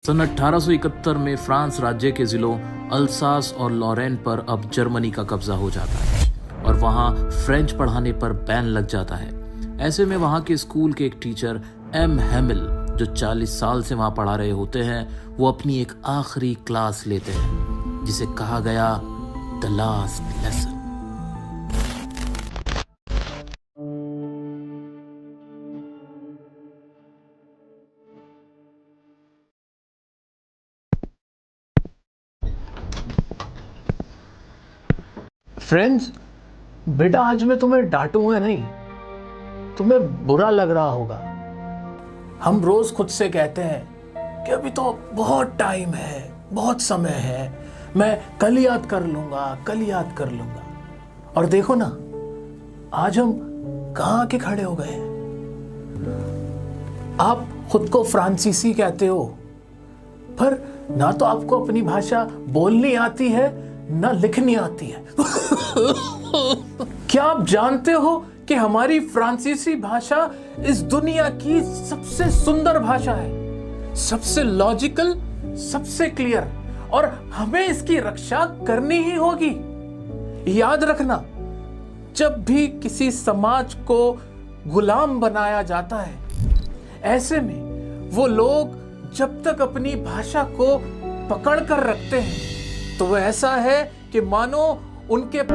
सन 1871 में फ्रांस राज्य के जिलों अल्सास और लॉरेन पर अब जर्मनी का कब्जा हो जाता है और वहां फ्रेंच पढ़ाने पर बैन लग जाता है। ऐसे में वहां के स्कूल के एक टीचर एम हैमिल, जो 40 साल से वहां पढ़ा रहे होते हैं, वो अपनी एक आखिरी क्लास लेते हैं जिसे कहा गया द लास्ट लेसन। फ्रेंड्स, बेटा आज मैं तुम्हें डांटूंगा नहीं, तुम्हें बुरा लग रहा होगा। हम रोज खुद से कहते हैं कि अभी तो बहुत टाइम है, बहुत समय है, मैं कल याद कर लूंगा, कल याद कर लूंगा। और देखो ना, आज हम कहाँ के खड़े हो गए हैं। आप खुद को फ्रांसीसी कहते हो, पर ना तो आपको अपनी भाषा बोलनी आती है ना लिखनी आती है। क्या आप जानते हो कि हमारी फ्रांसीसी भाषा इस दुनिया की सबसे सुंदर भाषा है, सबसे लॉजिकल, सबसे क्लियर, और हमें इसकी रक्षा करनी ही होगी। याद रखना, जब भी किसी समाज को गुलाम बनाया जाता है, ऐसे में वो लोग जब तक अपनी भाषा को पकड़ कर रखते हैं तो वो ऐसा है कि मानो उनके तो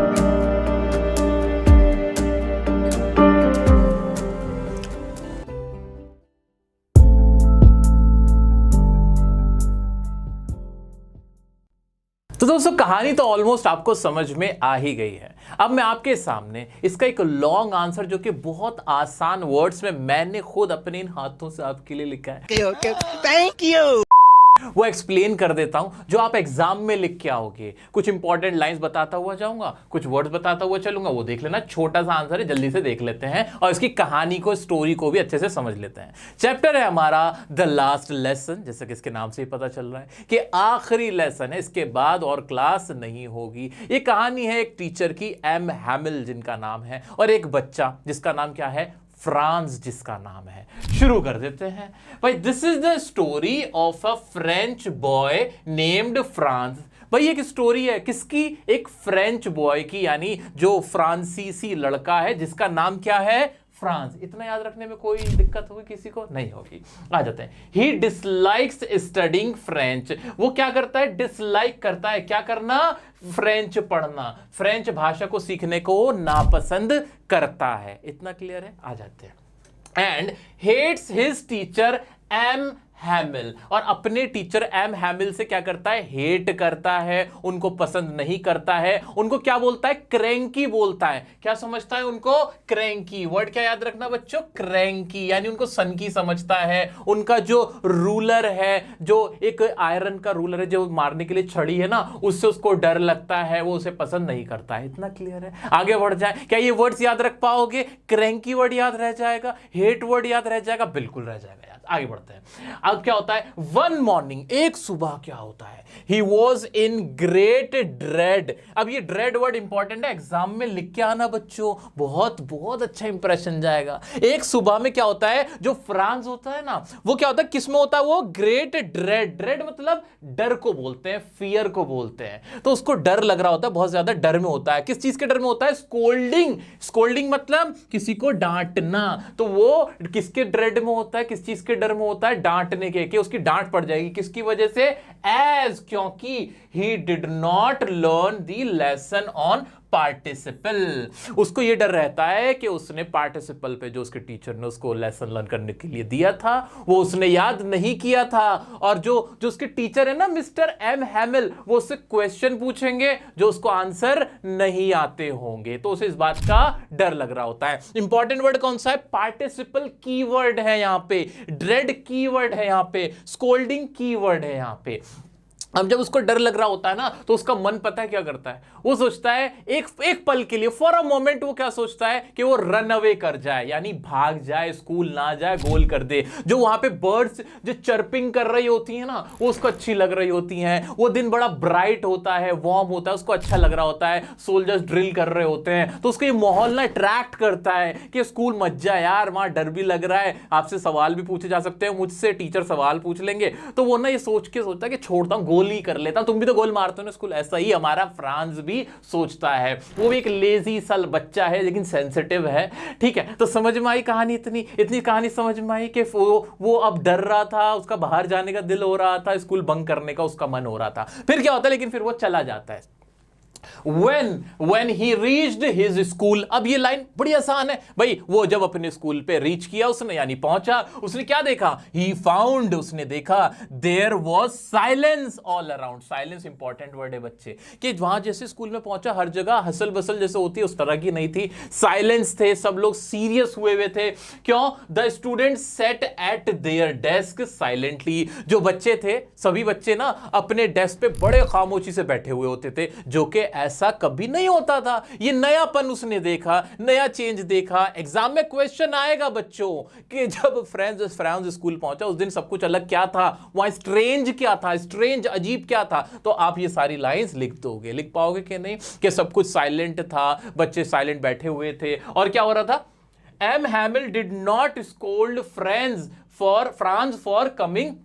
दोस्तों, कहानी तो ऑलमोस्ट आपको समझ में आ ही गई है। अब मैं आपके सामने इसका एक लॉन्ग आंसर, जो कि बहुत आसान वर्ड्स में मैंने खुद अपने इन हाथों से आपके लिए लिखा है, थैंक यू, वो एक्सप्लेन कर देता हूं, जो आप एग्जाम में लिख के आओगे। कुछ इंपॉर्टेंट लाइंस बताता हुआ जाऊंगा, कुछ वर्ड्स बताता हुआ चलूंगा, वो देख लेना। छोटा सा आंसर है, जल्दी से देख लेते हैं और इसकी कहानी को, स्टोरी को भी अच्छे से समझ लेते हैं। चैप्टर है हमारा द लास्ट लेसन, जैसे कि इसके नाम से ही पता चल रहा है कि आखिरी लेसन है, इसके बाद और क्लास नहीं होगी। ये कहानी है एक टीचर की, एम हैमिल जिनका नाम है, और एक बच्चा जिसका नाम क्या है, फ्रांस जिसका नाम है। शुरू कर देते हैं भाई। This is the story of a French boy named France. भाई एक स्टोरी है किसकी, एक फ्रेंच बॉय की, यानी जो फ्रांसीसी लड़का है जिसका नाम क्या है, फ्रांस। इतना याद रखने में कोई दिक्कत होगी किसी को? नहीं होगी। आ जाते हैं। ही डिसलाइक्स स्टडिंग फ्रेंच। वो क्या करता है, डिसलाइक करता है। क्या करना, फ्रेंच पढ़ना, फ्रेंच भाषा को सीखने को नापसंद करता है। इतना क्लियर है? आ जाते हैं। And hates his teacher M Hamel, और अपने टीचर एम हैमिल से क्या करता है, हेट करता है, उनको पसंद नहीं करता है। उनको क्या बोलता है, क्रैंकी बोलता है। क्या समझता है उनको, क्रैंकी। वर्ड क्या याद रखना बच्चों, क्रैंकी, यानी उनको सनकी समझता है। उनका जो रूलर है, जो एक आयरन का रूलर है, जो मारने के लिए छड़ी है ना, उससे उसको डर लगता है, वो उसे पसंद नहीं करता है। इतना क्लियर है? आगे बढ़ जाए। क्या ये वर्ड्स याद रख पाओगे? क्रैंकी वर्ड याद रह जाएगा, हेट वर्ड याद रह जाएगा, बिल्कुल रह जाएगा। आगे बढ़ते हैं। अब क्या होता है, वन मॉर्निंग, एक सुबह क्या होता है, he was in great dread. अब ये ड्रेड वर्ड इंपॉर्टेंट है, एग्जाम में लिख के आना बच्चों, बहुत बहुत अच्छा इंप्रेशन जाएगा। एक सुबह में क्या होता है, जो फ्रांस होता है ना, वो क्या होता है, किसमें होता है वो, ग्रेट ड्रेड। ड्रेड मतलब डर को बोलते हैं, फियर को बोलते हैं। तो उसको डर लग रहा होता है, बहुत ज्यादा डर में होता है। किस चीज के डर में होता है, स्कोल्डिंग। स्कोल्डिंग मतलब किसी को डांटना। तो वो किसके ड्रेड में होता है, किस चीज के डर में होता है, डांटने के, कि उसकी डांट पड़ जाएगी। किसकी वजह से, एज, क्योंकि he did not learn the lesson on participle. उसको यह डर रहता है कि उसने पार्टिसिपल पे, जो उसके टीचर ने उसको लेसन लर्न करने के लिए दिया था, वो उसने याद नहीं किया था। और जो उसके टीचर है ना, मिस्टर एम हैमिल, वो उससे क्वेश्चन पूछेंगे जो उसको आंसर नहीं आते होंगे, तो उसे इस बात का डर लग रहा होता है। इंपॉर्टेंट वर्ड कौन सा है, पार्टिसिपल कीवर्ड है यहां पे, ड्रेड कीवर्ड है यहां पे, स्कोल्डिंग कीवर्ड है यहां पे। अब जब उसको डर लग रहा होता है ना, तो उसका मन पता है क्या करता है, वो सोचता है एक पल के लिए, फॉर अ मोमेंट वो क्या सोचता है कि वो रन अवे कर जाए, यानी भाग जाए, स्कूल ना जाए, गोल कर दे। जो वहां पे बर्ड्स जो चर्पिंग कर रही होती है ना, वो उसको अच्छी लग रही होती हैं, वो दिन बड़ा ब्राइट होता है, वार्म होता है, उसको अच्छा लग रहा होता है, सोल्जर्स ड्रिल कर रहे होते हैं, तो उसको ये माहौल ना अट्रैक्ट करता है कि स्कूल मत जा यार, वहां डर भी लग रहा है, आपसे सवाल भी पूछे जा सकते हैं, मुझसे टीचर सवाल पूछ लेंगे। तो वो ना ये सोच के सोचता है कि छोड़ता हूं, गोल ही कर लेता हूं, तुम भी तो गोल मारते हो ना स्कूल। ऐसा ही हमारा फ्रांस भी सोचता है। वो भी एक लेजी सा बच्चा है लेकिन सेंसिटिव है, ठीक है। तो समझ में आई कहानी, इतनी कहानी समझ में आई कि वो अब डर रहा था, उसका बाहर जाने का दिल हो रहा था, स्कूल बंक करने का उसका मन हो रहा था। फिर क्या होता है, लेकिन फिर वो चला जाता है। When he reached his school, अब ये लाइन बड़ी आसान है भाई, वो जब अपने स्कूल पे रीच किया उसने, यानी पहुंचा, उसने क्या देखा, he found, उसने देखा, there was silence all around। Silence important word है बच्चे, कि वहां जैसे स्कूल में पहुंचा हर जगह हसल बसल जैसे होती है उस तरह की नहीं थी, साइलेंस थे, सब लोग सीरियस हुए थे। क्यों? The student set eight there desk silently. जो बच्चे थे, सभी बच्चे ना अपने डेस्क पे बड़े खामोशी से बैठे हुए होते थे, जो कि ऐसा कभी नहीं होता था। ये नयापन उसने देखा, नया चेंज देखा। एग्जाम में क्वेश्चन आएगा बच्चों कि जब फ्रांस स्कूल पहुंचा उस दिन सब कुछ अलग क्या था, वहां स्ट्रेंज क्या था, स्ट्रेंज अजीब क्या था। तो आप ये सारी लाइंस लिख दोगे, लिख पाओगे कि नहीं, कि सब कुछ साइलेंट था, बच्चे साइलेंट बैठे हुए थे, और क्या हो रहा था, M Hamel did not scold Franz for coming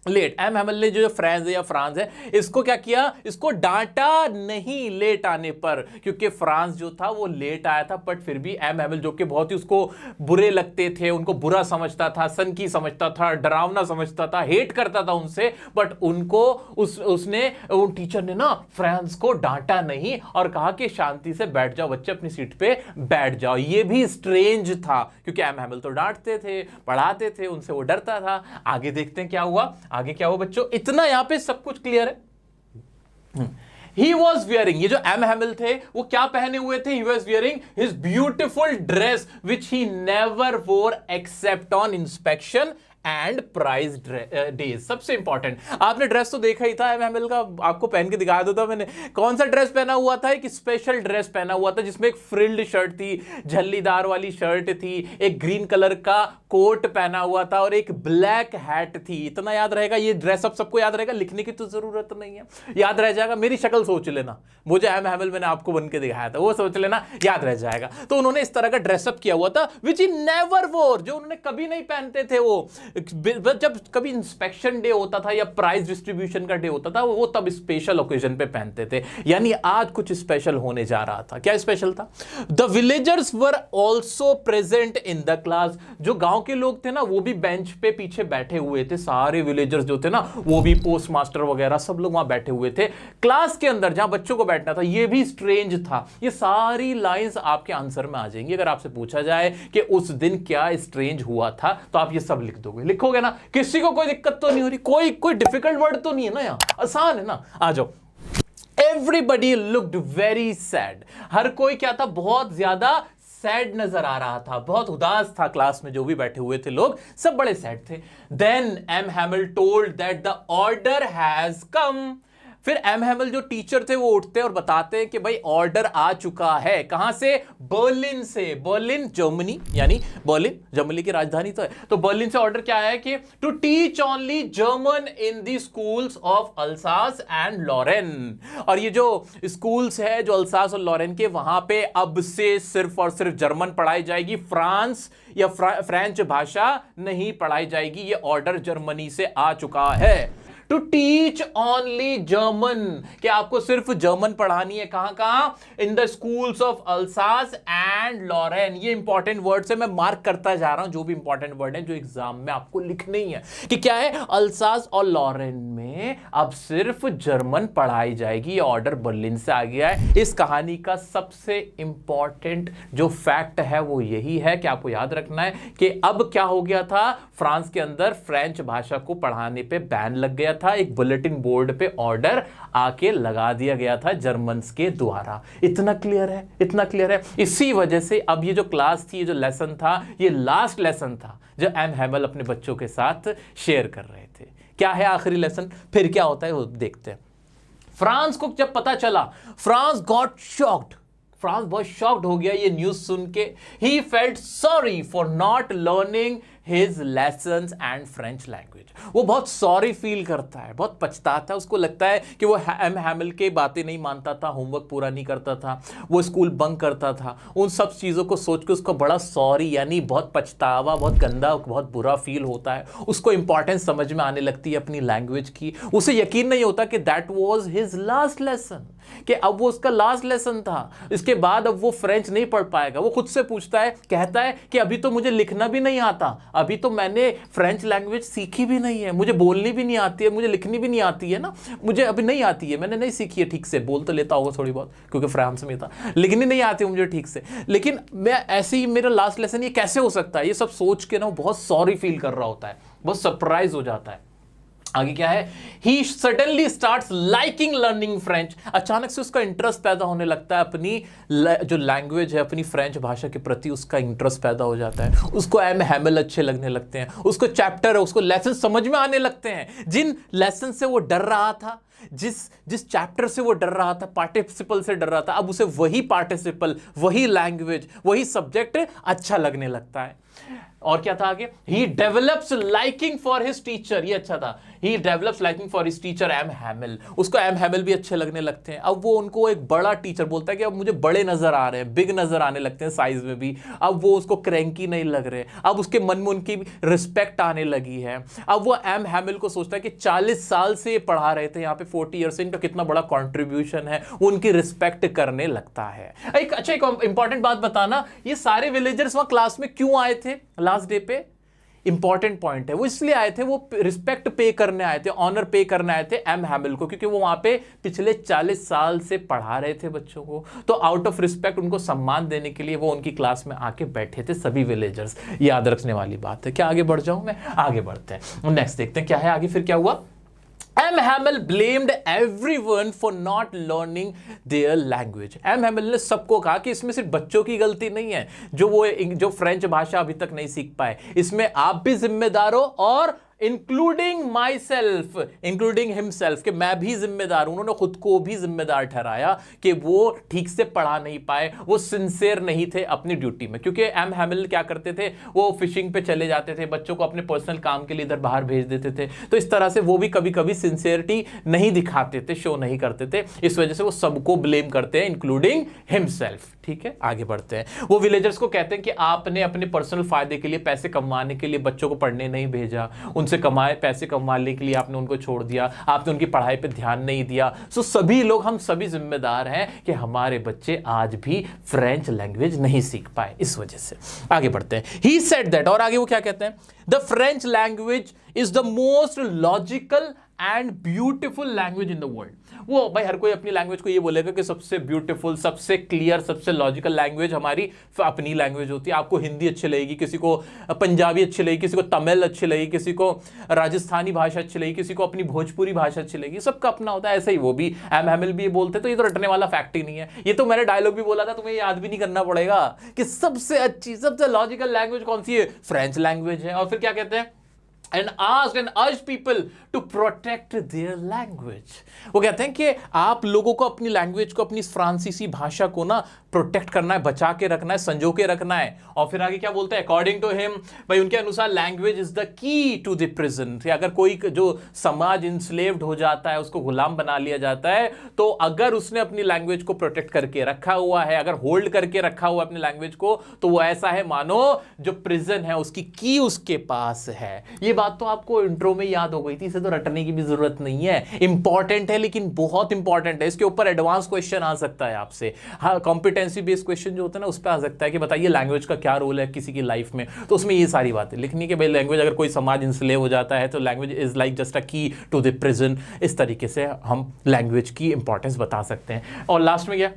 late. M Hamel ने जो फ्रांस है या फ्रांस है, इसको क्या किया, इसको डांटा नहीं लेट आने पर, क्योंकि फ्रांस जो था वो लेट आया था, बट फिर भी एम हैमिल जो कि बहुत ही उसको बुरे लगते थे, उनको बुरा समझता था, सनकी समझता था, डरावना समझता था, हेट करता था उनसे, बट उनको उसने उन टीचर ने ना फ्रांस को डांटा नहीं और कहा कि शांति से बैठ जाओ बच्चे, अपनी सीट पे बैठ जाओ। ये भी स्ट्रेंज था, क्योंकि एम हैमिल तो डांटते थे, पढ़ाते थे, उनसे वो डरता था। आगे देखते हैं क्या हुआ, आगे क्या हुआ बच्चों, इतना यहां पे सब कुछ क्लियर है। He was wearing, ये जो एम हैमिल थे वो क्या पहने हुए थे, he was wearing his beautiful dress which he never wore except on inspection and prize days. सबसे इंपॉर्टेंट, आपने ड्रेस तो देखा ही था एम हैमिल का, आपको पहन के दिखा देता मैंने। कौन सा ड्रेस पहना हुआ था, एक स्पेशल ड्रेस पहना हुआ था जिसमें एक फ्रिल्ड शर्ट थी, झल्लीदार वाली शर्ट थी, एक ग्रीन कलर का कोट पहना हुआ था और एक ब्लैक हैट थी। इतना याद रहेगा, ये ड्रेस अब सबको याद रहेगा, लिखने की तो जरूरत नहीं है, याद रह जाएगा। मेरी शक्ल सोच लेना, वो जो एम हैमिल मैंने आपको बन के दिखाया था वो सोच लेना, याद रह जाएगा। तो उन्होंने इस तरह का ड्रेसअप किया हुआ था विच ही नेवर वोर, जो उन्होंने कभी नहीं पहनते थे। वो जब कभी इंस्पेक्शन डे होता था या प्राइज डिस्ट्रीब्यूशन का डे होता था, वो तब स्पेशल ओकेजन पे पहनते थे, यानी आज कुछ स्पेशल होने जा रहा था। क्या स्पेशल था? The villagers were also present in the class. जो गांव के लोग थे ना वो भी बेंच पे पीछे बैठे हुए थे, सारे विलेजर्स जो थे ना वो भी, पोस्ट मास्टर वगैरह सब लोग वहां बैठे हुए थे क्लास के अंदर जहां बच्चों को बैठना था। ये भी स्ट्रेंज था। ये सारी लाइंस आपके आंसर में आ जाएंगी। अगर आपसे पूछा जाए कि उस दिन क्या स्ट्रेंज हुआ था तो आप ये सब लिख दोगे, लिखोगे ना, किसी को कोई दिक्कत तो नहीं हो रही, कोई डिफिकल्ट वर्ड तो नहीं है ना, यहां आसान है ना। आ जाओ। Everybody looked very sad. हर कोई क्या था, बहुत ज्यादा सैड नजर आ रहा था, बहुत उदास था। क्लास में जो भी बैठे हुए थे लोग सब बड़े सैड थे। Then M Hamel told that the order has come. फिर एम हैमिल जो टीचर थे वो उठते और बताते हैं कि भाई ऑर्डर आ चुका है। कहां से? बर्लिन से। बर्लिन जर्मनी, यानी बर्लिन जर्मनी की राजधानी तो है, तो बर्लिन से ऑर्डर क्या आया है कि to teach only German in the schools of Alsace and Lorraine. और ये जो स्कूल्स है जो अल्सास और लॉरेन के, वहां पे अब से सिर्फ और सिर्फ जर्मन पढ़ाई जाएगी, फ्रांस या फ्रेंच भाषा नहीं पढ़ाई जाएगी। ये ऑर्डर जर्मनी से आ चुका है। टू टीच ओनली जर्मन, कि आपको सिर्फ जर्मन पढ़ानी है। कहां कहां? In the schools of Alsace and Lorraine. ये इंपॉर्टेंट वर्ड से मैं मार्क करता जा रहा हूं, जो भी इंपॉर्टेंट वर्ड है जो एग्जाम में आपको लिखने ही है कि क्या है, अल्सास और लॉरेन में अब सिर्फ जर्मन पढ़ाई जाएगी। ये ऑर्डर बर्लिन से आ गया है। इस कहानी का सबसे इंपॉर्टेंट जो फैक्ट है वो यही है कि आपको याद रखना है कि अब क्या हो गया था, फ्रांस के अंदर फ्रेंच भाषा को पढ़ाने पे बैन लग गया था। एक बुलेटिन बोर्ड पे ऑर्डर आके लगा दिया गया था जर्मन्स के द्वारा। इतना क्लियर है, इतना क्लियर है। इसी वजह से अब ये जो क्लास थी, ये जो लेसन था, ये लास्ट लेसन था जो एम हैमिल अपने बच्चों के साथ शेयर कर रहे थे। क्या है आखिरी लेसन, फिर क्या होता है वो देखते हैं। फ्रांस को जब पता चला, फ्रांस गॉट शॉक्ड, फ्रांस बहुत शॉक्ड हो गया ये न्यूज सुन के। He felt sorry for not learning his lessons and French language. वो बहुत सॉरी फील करता है, बहुत पछताता है, उसको लगता है कि वो एम हैमिल के बातें नहीं मानता था, होमवर्क पूरा नहीं करता था, वो स्कूल बंक करता था, उन सब चीज़ों को सोच के उसको बड़ा सॉरी यानी बहुत पछतावा, बहुत गंदा, बहुत बुरा फील होता है। उसको इंपॉर्टेंस समझ में आने लगती है अपनी लैंग्वेज की। उसे यकीन नहीं होता कि that was his last lesson, कि अब वो उसका लास्ट लेसन था, इसके बाद अब वो फ्रेंच नहीं पढ़ पाएगा। वो खुद से पूछता है, कहता है कि अभी तो मुझे लिखना भी नहीं आता, अभी तो मैंने फ्रेंच लैंग्वेज सीखी भी नहीं है, मुझे बोलनी भी नहीं आती है, मुझे लिखनी भी नहीं आती है ना, मुझे अभी नहीं आती है, मैंने नहीं सीखी है ठीक से, बोल तो लेता होगा थोड़ी बहुत क्योंकि फ्रांस में था, लिखनी नहीं आती है मुझे ठीक से, लेकिन मैं ऐसे ही मेरा लास्ट लेसन ये कैसे हो सकता है, ये सब सोच के ना बहुत सॉरी फील कर रहा होता है, बहुत सरप्राइज हो जाता है। आगे क्या है, he suddenly starts liking learning French. अचानक से उसका इंटरेस्ट पैदा होने लगता है अपनी जो लैंग्वेज है, अपनी फ्रेंच भाषा के प्रति उसका इंटरेस्ट पैदा हो जाता है। उसको एम हैमिल अच्छे लगने लगते हैं, उसको चैप्टर है, उसको लेसन समझ में आने लगते हैं। जिन लेसन से वो डर रहा था, जिस चैप्टर से वो डर रहा था, पार्टिसिपल से डर रहा था, अब उसे वही पार्टिसिपल, वही लैंग्वेज, वही सब्जेक्ट अच्छा लगने लगता है। और क्या था आगे, he develops liking for his teacher, ये अच्छा था, he develops liking for his teacher M Hamel. उसको एम हैमिल भी अच्छे लगने लगते हैं। अब वो उनको एक बड़ा टीचर बोलता है कि अब मुझे बड़े नजर आ रहे हैं, बिग नजर आने लगते हैं साइज में भी। अब वो उसको क्रैंकी नहीं लग रहे, अब उसके मन में उनकी रिस्पेक्ट आने लगी है। अब वो एम हैमिल को सोचता है कि 40 साल से ये पढ़ा रहे थे यहाँ पे, 40 ईयर्स से, इनका कितना बड़ा कॉन्ट्रीब्यूशन है, उनकी रिस्पेक्ट करने लगता है। एक इंपॉर्टेंट बात बताना, ये सारे विलेजर्स वहां क्लास में क्यों आए थे लास्ट डे पे, इंपॉर्टेंट पॉइंट है। वो इसलिए आए थे, वो रिस्पेक्ट पे करने आए थे, ऑनर पे करने आए थे एम हैमिल को, क्योंकि वो वहां पे पिछले 40 साल से पढ़ा रहे थे बच्चों को। तो आउट ऑफ रिस्पेक्ट उनको सम्मान देने के लिए वो उनकी क्लास में आके बैठे थे सभी विलेजर्स। याद रखने वाली बात है। क्या आगे बढ़ जाऊं मैं, आगे बढ़ते हैं, नेक्स्ट देखते हैं क्या है आगे। फिर क्या हुआ, M Hamel blamed everyone for not learning their language. M Hamel ने सबको कहा कि इसमें सिर्फ बच्चों की गलती नहीं है जो फ्रेंच भाषा अभी तक नहीं सीख पाए, इसमें आप भी जिम्मेदार हो, और including my self, including himself, कि मैं भी जिम्मेदार हूं। उन्होंने खुद को भी जिम्मेदार ठहराया कि वो ठीक से पढ़ा नहीं पाए, वो सिंसियर नहीं थे अपनी ड्यूटी में। क्योंकि एम हैमिल क्या करते थे, वो फिशिंग पे चले जाते थे, बच्चों को अपने पर्सनल काम के लिए इधर बाहर भेज देते थे, तो इस तरह से वो भी कभी कभी सिंसियरिटी नहीं दिखाते थे, शो नहीं करते थे। इस वजह से वो सबको ब्लेम करते हैं, इंक्लूडिंग हिमसेल्फ। ठीक है, आगे बढ़ते हैं। वो विलेजर्स को कहते हैं कि आपने अपने पर्सनल फायदे के लिए, पैसे कमाने के लिए बच्चों को पढ़ने नहीं भेजा, उनसे पैसे कमाने के लिए आपने उनको छोड़ दिया, आपने उनकी पढ़ाई पे ध्यान नहीं दिया। सो सभी लोग, हम सभी जिम्मेदार हैं कि हमारे बच्चे आज भी फ्रेंच लैंग्वेज नहीं सीख पाए, इस वजह से। आगे बढ़ते हैं। ही सेड दैट, और आगे वो क्या कहते हैं, the French language is the most logical and beautiful language in the world. वो भाई हर कोई अपनी लैंग्वेज को ये बोलेगा कि सबसे ब्यूटीफुल, सबसे क्लियर, सबसे लॉजिकल लैंग्वेज हमारी अपनी लैंग्वेज होती है। आपको हिंदी अच्छी लगेगी, किसी को पंजाबी अच्छी लगेगी, किसी को तमिल अच्छी लगेगी, किसी को राजस्थानी भाषा अच्छी लगेगी, किसी को अपनी भोजपुरी भाषा अच्छी लगेगी, सबका अपना होता है। ऐसे ही वो भी एम हैमिल भी ये बोलते, तो ये तो रटने वाला फैक्ट ही नहीं है। ये तो मैंने डायलॉग भी बोला था, तुम्हें याद भी नहीं करना पड़ेगा कि सबसे अच्छी, सबसे लॉजिकल लैंग्वेज कौन सी है, फ्रेंच लैंग्वेज है। और फिर क्या कहते हैं, and asked and urged people to protect their language। वो कहते हैं कि आप लोगों को अपनी लैंग्वेज को, अपनी फ्रांसीसी भाषा को ना प्रोटेक्ट करना है, बचा के रखना है, संजो के रखना है। और फिर आगे क्या बोलते हैं, अकॉर्डिंग टू हिम, भाई उनके अनुसार language is the key to the prison. अगर कोई जो समाज इंस्लेव्ड हो जाता है, उसको गुलाम बना लिया जाता है, तो अगर उसने अपनी लैंग्वेज को प्रोटेक्ट करके रखा हुआ है, अगर होल्ड करके रखा हुआ अपनी लैंग्वेज को, तो वो ऐसा है मानो जो प्रिजन है उसकी की उसके पास है। ये बात तो आपको इंट्रो में याद हो गई थी, इसे तो रटने की भी जरूरत नहीं है। इंपॉर्टेंट है, लेकिन बहुत इंपॉर्टेंट है। इसके ऊपर एडवांस क्वेश्चन आ सकता है आपसे, हाँ, कॉम्पिटेंसी बेस्ड क्वेश्चन जो होता है ना, उस पर आ सकता है कि बताइए लैंग्वेज का क्या रोल है किसी की लाइफ में। तो उसमें ये सारी बातें लिखनी कि भाई लैंग्वेज, अगर कोई समाज इंस्लेव हो जाता है तो language is like just a की टू द प्रिजन। इस तरीके से हम लैंग्वेज की इंपॉर्टेंस बता सकते हैं। और लास्ट में क्या,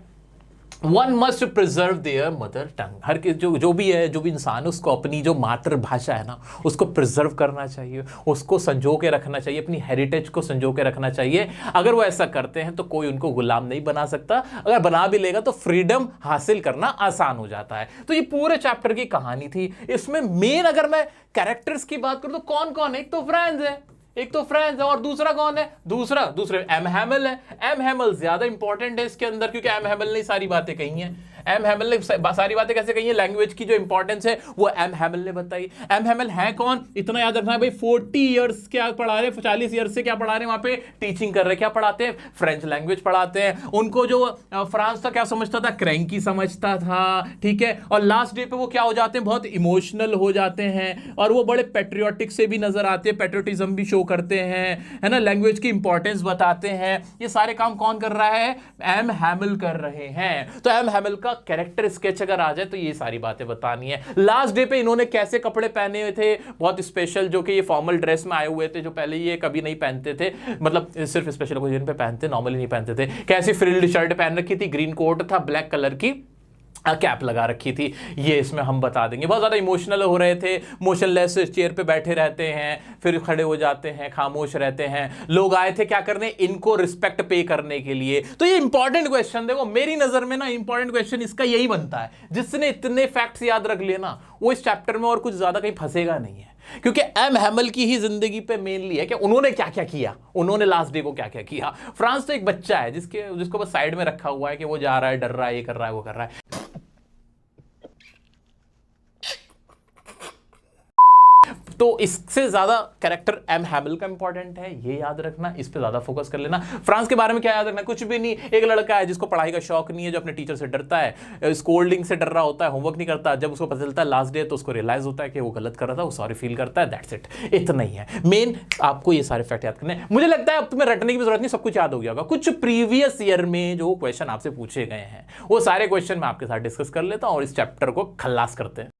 one must preserve their mother tongue. हर जो भी है, जो भी इंसान है, उसको अपनी जो मातृभाषा है ना, उसको प्रिजर्व करना चाहिए, उसको संजो के रखना चाहिए, अपनी हेरिटेज को संजो के रखना चाहिए। अगर वो ऐसा करते हैं तो कोई उनको गुलाम नहीं बना सकता, अगर बना भी लेगा तो फ्रीडम हासिल करना आसान हो जाता है। तो ये पूरे चैप्टर की कहानी थी। इसमें मेन अगर मैं कैरेक्टर्स की बात करूं तो कौन कौन है, एक तो फ्रांस है, एक तो फ्रांस और दूसरा कौन है, दूसरे एम हैमल है। एम हैमल ज्यादा इंपॉर्टेंट है इसके अंदर, क्योंकि एम हैमल ने सारी बातें कही हैं। एम हैमल ने सारी बातें कैसे कही है, लैंग्वेज की जो इंपॉर्टेंस है वो एम हैमल ने बताई। एम हैमल है कौन, इतना याद रखना है भाई, 40 इयर्स क्या पढ़ा रहे, 40 ईयर्स से क्या पढ़ा रहे, वहां पे टीचिंग कर रहे, क्या पढ़ाते हैं, फ्रेंच लैंग्वेज पढ़ाते हैं। उनको जो फ्रांस था क्या समझता था, क्रैंकी समझता था, ठीक है। और लास्ट डे पे वो क्या हो जाते हैं, बहुत इमोशनल हो जाते हैं, और वो बड़े पेट्रियोटिक से भी नजर आते हैं, पेट्रियोटिज्म भी शो करते हैं, है ना, लैंग्वेज की इंपॉर्टेंस बताते हैं। ये सारे काम कौन कर रहा है, एम हैमल कर रहे हैं। तो एम हैमल का कैरेक्टर स्केच अगर आ जाए तो ये सारी बातें बतानी है। लास्ट डे पे इन्होंने कैसे कपड़े पहने हुए थे, बहुत स्पेशल, जो कि ये फॉर्मल ड्रेस में आए हुए थे, जो पहले ये कभी नहीं पहनते थे, मतलब सिर्फ स्पेशल ओकेजन पे पहनते, नॉर्मली नहीं पहनते थे। कैसी फ्रिल्ड शर्ट पहन रखी थी, ग्रीन कोट था, ब्लैक कलर की कैप लगा रखी थी, ये इसमें हम बता देंगे। बहुत ज़्यादा इमोशनल हो रहे थे, मोशनलेस चेयर पे बैठे रहते हैं, फिर खड़े हो जाते हैं, खामोश रहते हैं। लोग आए थे क्या करने, इनको रिस्पेक्ट पे करने के लिए। तो ये इंपॉर्टेंट क्वेश्चन, देखो मेरी नज़र में ना इंपॉर्टेंट क्वेश्चन इसका यही बनता है। जिसने इतने फैक्ट्स याद रख लिए ना, वो इस चैप्टर में और कुछ ज़्यादा कहीं फंसेगा नहीं है, क्योंकि एम हैमल की ही जिंदगी पे मेनली है कि उन्होंने क्या क्या किया, उन्होंने लास्ट डे को क्या क्या किया। फ्रांस तो एक बच्चा है जिसको बस साइड में रखा हुआ है कि वो जा रहा है, डर रहा है, ये कर रहा है, वो कर रहा है। तो इससे ज्यादा कैरेक्टर एम हैमल का इंपॉर्टेंट है, ये याद रखना, इस पे ज्यादा फोकस कर लेना। फ्रांस के बारे में क्या याद रखना, कुछ भी नहीं। एक लड़का है जिसको पढ़ाई का शौक नहीं है, जो अपने टीचर से डरता है, स्कोल्डिंग से डर रहा होता है, होमवर्क नहीं करता। जब उसको पता चलता है लास्ट डे, तो उसको रियलाइज होता है कि वो गलत कर रहा था, वो सॉरी फील करता है, दैट्स इट, इतना ही है मेन। आपको ये सारे फैक्ट याद करने, मुझे लगता है अब तुम्हें रटने की भी जरूरत नहीं, सब कुछ याद हो गया होगा। कुछ प्रीवियस ईयर में जो क्वेश्चन आपसे पूछे गए हैं, वो सारे क्वेश्चन मैं आपके साथ डिस्कस कर लेता हूं और इस चैप्टर को खल्लास करते हैं।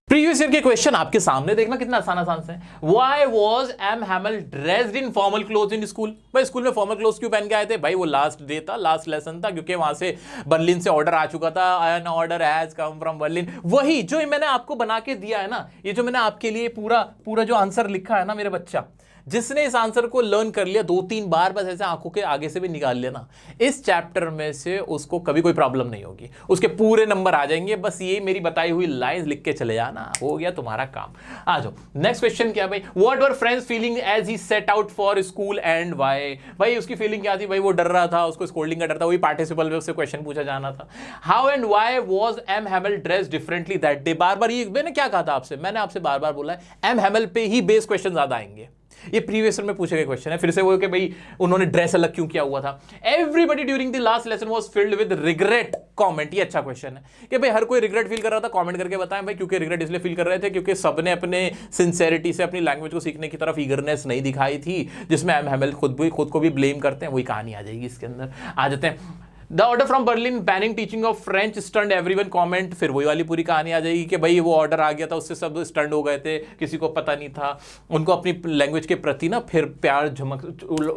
प्रीवियस ईयर के क्वेश्चन आपके सामने देखना कितना आसान से। Why was M Hamel dressed in formal clothes in school? भाई स्कूल में फॉर्मल क्लोथ क्यों पहन के आए थे? भाई वो लास्ट डे था, लास्ट लेसन था, क्योंकि वहां से बर्लिन से ऑर्डर आ चुका था, an order has come from Berlin. वही जो मैंने आपको बना के दिया है ना, ये जो मैंने आपके लिए पूरा जो आंसर लिखा है ना मेरे बच्चा, जिसने इस आंसर को लर्न कर लिया 2-3 बार, बस ऐसे आंखों के आगे से भी निकाल लेना, इस चैप्टर में से उसको कभी कोई प्रॉब्लम नहीं होगी, उसके पूरे नंबर आ जाएंगे। बस ये मेरी बताई हुई लाइंस लिख के चले जाना, हो गया तुम्हारा काम। आ जाओ नेक्स्ट क्वेश्चन क्या भाई, what were friends feeling as he set out for school and why? भाई उसकी फीलिंग क्या थी? भाई वो डर रहा था, उसको स्कोल्डिंग का डर था, वही पार्टिसिपल में उससे क्वेश्चन पूछा जाना था। How and why was M Hamel dressed differently that day? बार बार ये मैंने क्या कहा था आपसे, मैंने आपसे बार बार बोला है एम हैमल पे ही बेस क्वेश्चन ज्यादा आएंगे। ये प्रीवियस ईयर में पूछे गए क्वेश्चन है। फिर से वो कि भाई उन्होंने ड्रेस अलग क्यों किया हुआ था। Everybody during the last lesson was filled with regret comment. ये अच्छा क्वेश्चन है कि भाई हर कोई रिग्रेट फील कर रहा था, कमेंट करके बताएं भाई, क्योंकि रिग्रेट इसलिए फील कर रहे थे क्योंकि सबने अपने सिंसेरिटी से अपनी लैंग्वेज को सीखने की तरफ ईगरनेस नहीं दिखाई थी, जिसमें एम हैमल खुद को भी ब्लेम करते हैं। वही कहानी आ जाएगी इसके अंदर। आ जाते हैं the order from Berlin banning teaching of French stunned everyone comment. फिर वही वाली पूरी कहानी आ जाएगी कि भाई वो ऑर्डर आ गया था, उससे सब स्टंड हो गए थे, किसी को पता नहीं था, उनको अपनी लैंग्वेज के प्रति ना फिर प्यार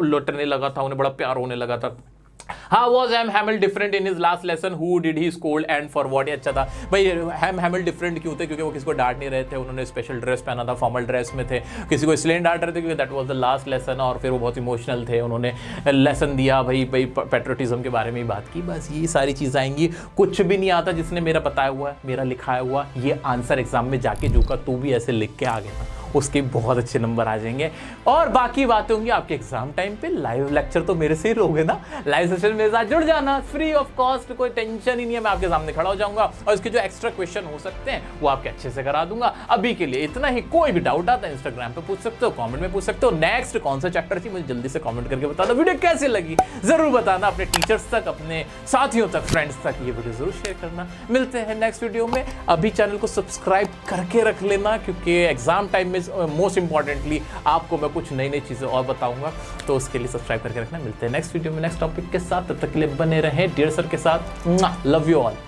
लौटने लगा था, उन्हें बड़ा प्यार होने लगा था। How was M Hamel different in his last lesson? Who did he scold and for what? अच्छा था भाई। M Hamel different क्यों थे? क्योंकि वो किसी को डांट नहीं रहे थे, उन्होंने स्पेशल ड्रेस पहना था, फॉर्मल ड्रेस में थे। किसी को इसलिए डांट रहे थे क्योंकि that was the last lesson, और फिर वो बहुत इमोशनल थे, उन्होंने लेसन दिया, भाई पेट्रियोटिज्म के बारे में ही बात की। बस ये सारी चीज़ आएंगी। कुछ भी नहीं आता जिसने मेरा बताया हुआ है, मेरा लिखाया हुआ ये आंसर एग्जाम में जाके जो का तू भी ऐसे लिख के आ गया ना, उसके बहुत अच्छे नंबर आ जाएंगे। और बाकी बातें होंगी आपके एग्जाम टाइम पे। लाइव लेक्चर तो मेरे से ही लोगे ना, लाइव सेशन मेरे साथ जुड़ जाना, फ्री ऑफ कॉस्ट, कोई टेंशन ही नहीं है। मैं आपके सामने खड़ा हो जाऊंगा और इसके जो एक्स्ट्रा क्वेश्चन हो सकते हैं वो आपके अच्छे से करा दूंगा। अभी के लिए इतना ही। कोई भी डाउट आता है इंस्टाग्राम पे पूछ सकते हो, कमेंट में पूछ सकते हो। नेक्स्ट कौन सा चैप्टर थी मुझे जल्दी से कमेंट करके बता दो। वीडियो कैसी लगी जरूर बताना, अपने टीचर्स तक, अपने साथियों तक, फ्रेंड्स तक ये वीडियो जरूर शेयर करना। मिलते हैं नेक्स्ट वीडियो में। अभी चैनल को सब्सक्राइब करके रख लेना, क्योंकि एग्जाम टाइम में मोस्ट इंपॉर्टेंटली आपको मैं कुछ नई नई चीजें और बताऊंगा, तो उसके लिए सब्सक्राइब करके रखना। मिलते हैं नेक्स्ट वीडियो में नेक्स्ट टॉपिक के साथ, तब तक के लिए बने रहें डियर सर के साथ। Love you all.